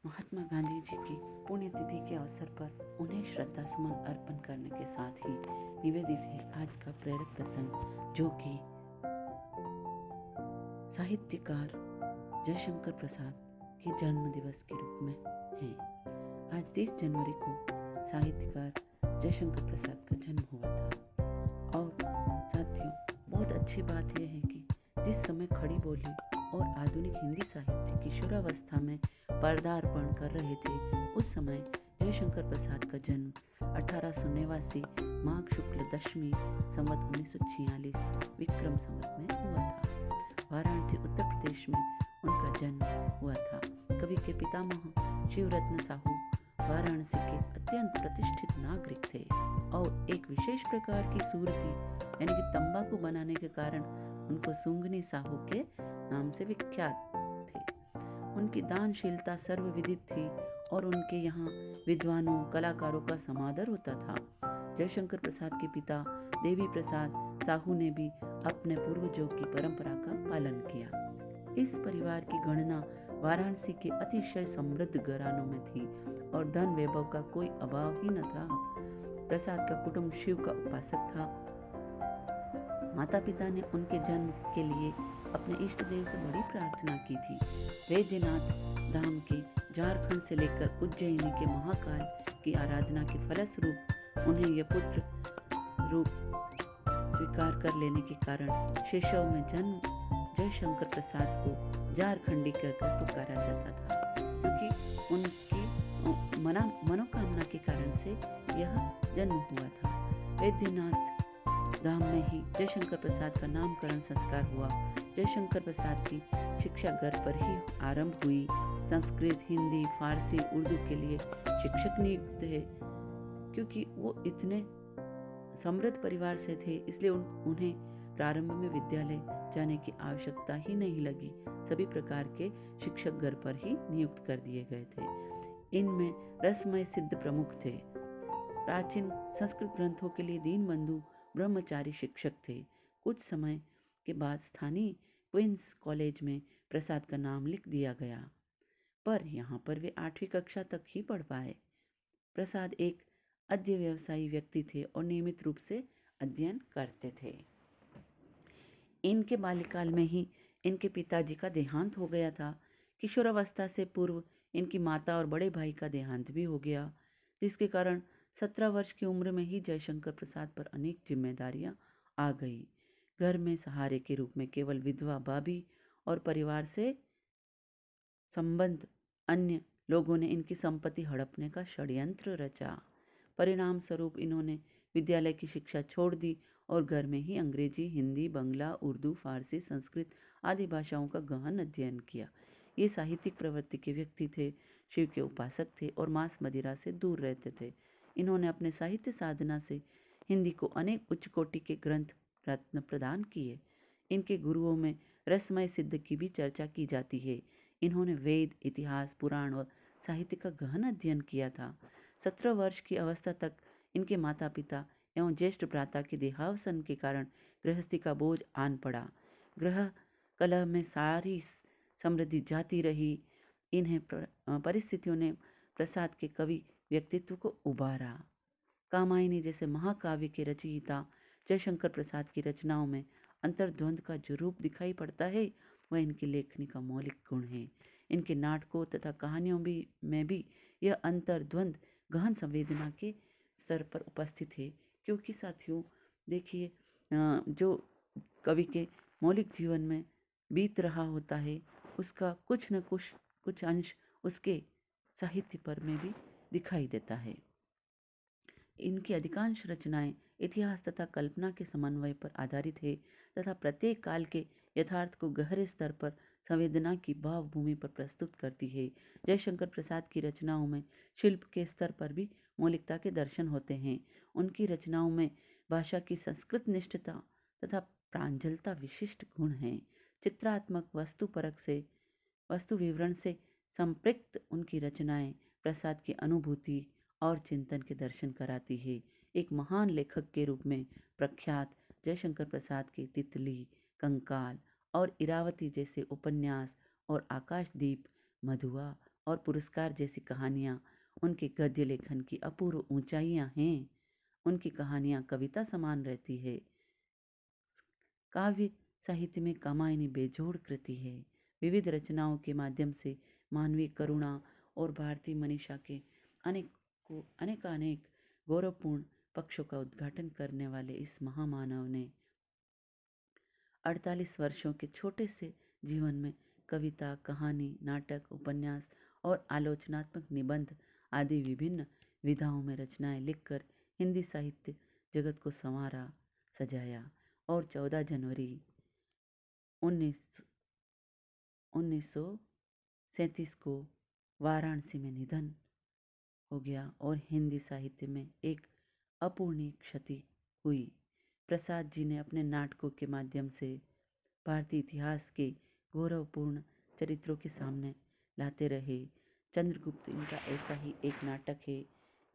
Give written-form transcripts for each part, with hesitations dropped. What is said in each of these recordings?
महात्मा गांधी जी की पुण्यतिथि के अवसर पर उन्हें श्रद्धासुमन अर्पण करने के साथ ही निवेदित है आज का प्रेरक प्रसंग, जो कि साहित्यकार जयशंकर प्रसाद के जन्म दिवस के रूप में है। आज 30 जनवरी को साहित्यकार जयशंकर प्रसाद का जन्म हुआ था। और साथियों, बहुत अच्छी बात यह है कि जिस समय खड़ी बोली और आधुनिक हिंदी साहित्य किशोरावस्था में पदार्पण कर रहे थे, उस समय जयशंकर प्रसाद का जन्म 1889 माघ शुक्ल दशमी संवत 1946 विक्रम संवत में हुआ था। वाराणसी उत्तर प्रदेश में उनका जन्म हुआ था। कवि के पितामह शिवरत्न साहू वाराणसी के अत्यंत प्रतिष्ठित नागरिक थे और एक विशेष प्रकार की सूरती यानी कि तंबाकू बनाने के कारण उनको सुंगनी साहू के नाम से विख्यात थे। उनकी दानशीलता सर्वविदित थी और उनके यहाँ विद्वानों कलाकारों का समादर होता था। जयशंकर प्रसाद के पिता देवी प्रसाद साहू ने भी अपने पूर्वजों की परंपरा का पालन किया। इस परिवार की गणना वाराणसी के अतिशय समृद्ध घरानों में थी और धन वैभव का कोई अभाव ही न था। प्रसाद का कुटुंब शिव का उपासक था। माता पिता ने उनके जन्म के लिए अपने इष्ट देव से बड़ी प्रार्थना की थी। वैद्यनाथ धाम के झारखंड से लेकर उज्जैनी के महाकाल की आराधना के फलस्वरूप उन्हें यह पुत्र रूप स्वीकार कर लेने के कारण शिशव में जन्म जयशंकर प्रसाद को झारखंडी कहकर पुकारा जाता था, क्योंकि उनकी मनोकामना के कारण से यह जन्म हुआ था। वैद्यनाथ धाम में ही जयशंकर प्रसाद का नामकरण संस्कार हुआ। जयशंकर प्रसाद की शिक्षा घर पर ही आरंभ हुई। संस्कृत, हिंदी, फारसी, उर्दू के लिए शिक्षक नियुक्त है। क्योंकि वो इतने समृद्ध परिवार से थे, इसलिए उन्हें प्रारंभ में विद्यालय जाने की आवश्यकता ही नहीं लगी। सभी प्रकार के शिक्षक घर पर ही नियुक्त कर दिए गए थे। इनमें रसमय सिद्ध प्रमुख थे। प्राचीन संस्कृत ग्रंथों के लिए दीनबंधु ब्रह्मचारी शिक्षक थे। कुछ समय के बाद स्थानीय क्वींस कॉलेज में प्रसाद का नाम लिख दिया गया, पर यहाँ पर वे 8वीं कक्षा तक ही पढ़ पाए। प्रसाद एक अध्यवसायी व्यक्ति थे और नियमित रूप से अध्ययन करते थे। इनके बाल्यकाल में ही इनके पिताजी का देहांत हो गया था। किशोरावस्था से पूर्व इनकी माता और बड़े भाई का देहांत भी हो गया, जिसके कारण 17 वर्ष की उम्र में ही जयशंकर प्रसाद पर अनेक जिम्मेदारियां आ गई। घर में सहारे के रूप में केवल विधवा भाभी और परिवार से संबंध अन्य लोगों ने इनकी संपत्ति हड़पने का षड्यंत्र रचा। परिणाम स्वरूप इन्होंने विद्यालय की शिक्षा छोड़ दी और घर में ही अंग्रेजी, हिंदी, बंगला, उर्दू, फारसी, संस्कृत आदि भाषाओं का गहन अध्ययन किया। ये साहित्यिक प्रवृत्ति के व्यक्ति थे, शिव के उपासक थे और मांस मदिरा से दूर रहते थे। इन्होंने अपने साहित्य साधना से हिंदी को अनेक उच्च कोटि के ग्रंथ रत्न प्रदान किए। इनके गुरुओं में रसमय सिद्ध की भी चर्चा की जाती है। इन्होंने वेद, इतिहास, पुराण और साहित्य का गहन अध्ययन किया था। 17 वर्ष की अवस्था तक इनके माता पिता एवं ज्येष्ठ भ्राता के देहावसान के कारण गृहस्थी का बोझ आन पड़ा। ग्रह कलह में सारी समृद्धि जाती रही। इन्हें परिस्थितियों ने प्रसाद के कवि व्यक्तित्व को उभारा। कामायनी जैसे महाकाव्य के रचयिता जयशंकर प्रसाद की रचनाओं में अंतर्द्वंद का जो रूप दिखाई पड़ता है, वह इनकी लेखनी का मौलिक गुण है। इनके नाटकों तथा कहानियों में भी यह अंतर्द्वंद गहन संवेदना के स्तर पर उपस्थित है। क्योंकि साथियों देखिए, जो कवि के मौलिक जीवन में बीत रहा होता है, उसका कुछ न कुछ अंश उसके साहित्य पर में भी दिखाई देता है। इनकी अधिकांश रचनाएं इतिहास तथा कल्पना के समन्वय पर आधारित है तथा प्रत्येक काल के यथार्थ को गहरे स्तर पर संवेदना की भावभूमि पर प्रस्तुत करती है। जयशंकर प्रसाद की रचनाओं में शिल्प के स्तर पर भी मौलिकता के दर्शन होते हैं। उनकी रचनाओं में भाषा की संस्कृत निष्ठता तथा प्रांजलता विशिष्ट गुण हैं। चित्रात्मक वस्तु विवरण से संपृक्त उनकी रचनाएं प्रसाद की अनुभूति और चिंतन के दर्शन कराती है। एक महान लेखक के रूप में प्रख्यात जयशंकर प्रसाद के तितली, कंकाल और इरावती जैसे उपन्यास और आकाशदीप, मधुआ और पुरस्कार जैसी कहानियाँ उनके गद्य लेखन की अपूर्व ऊंचाइयाँ हैं। उनकी कहानियाँ कविता समान रहती है। काव्य साहित्य में कामायनी बेजोड़ कृति है। विविध रचनाओं के माध्यम से मानवीय करुणा और भारतीय मनीषा के अनेक गौरवपूर्ण पक्षों का उद्घाटन करने वाले इस महामानव ने 48 वर्षों के छोटे से जीवन में कविता, कहानी, नाटक, उपन्यास और आलोचनात्मक निबंध आदि विभिन्न विधाओं में रचनाएं लिखकर हिंदी साहित्य जगत को संवारा, सजाया और 14 जनवरी 1937 को वाराणसी में निधन हो गया और हिंदी साहित्य में एक अपूर्णीय क्षति हुई। प्रसाद जी ने अपने नाटकों के माध्यम से भारतीय इतिहास के गौरवपूर्ण चरित्रों के सामने लाते रहे। चंद्रगुप्त इनका ऐसा ही एक नाटक है।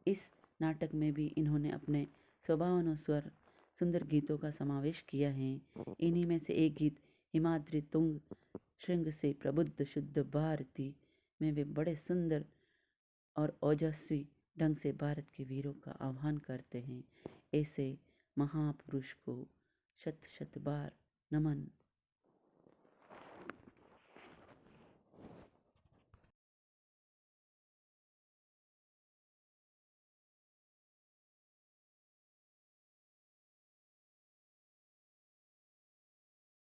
इस नाटक में भी इन्होंने अपने स्वभावानुसार सुंदर गीतों का समावेश किया है। इन्हीं में से एक गीत हिमाद्री तुंग श्रृंग से प्रबुद्ध शुद्ध भारती में वे बड़े सुंदर और ओजस्वी ढंग से भारत के वीरों का आह्वान करते हैं। ऐसे महापुरुष को शत शत बार नमन।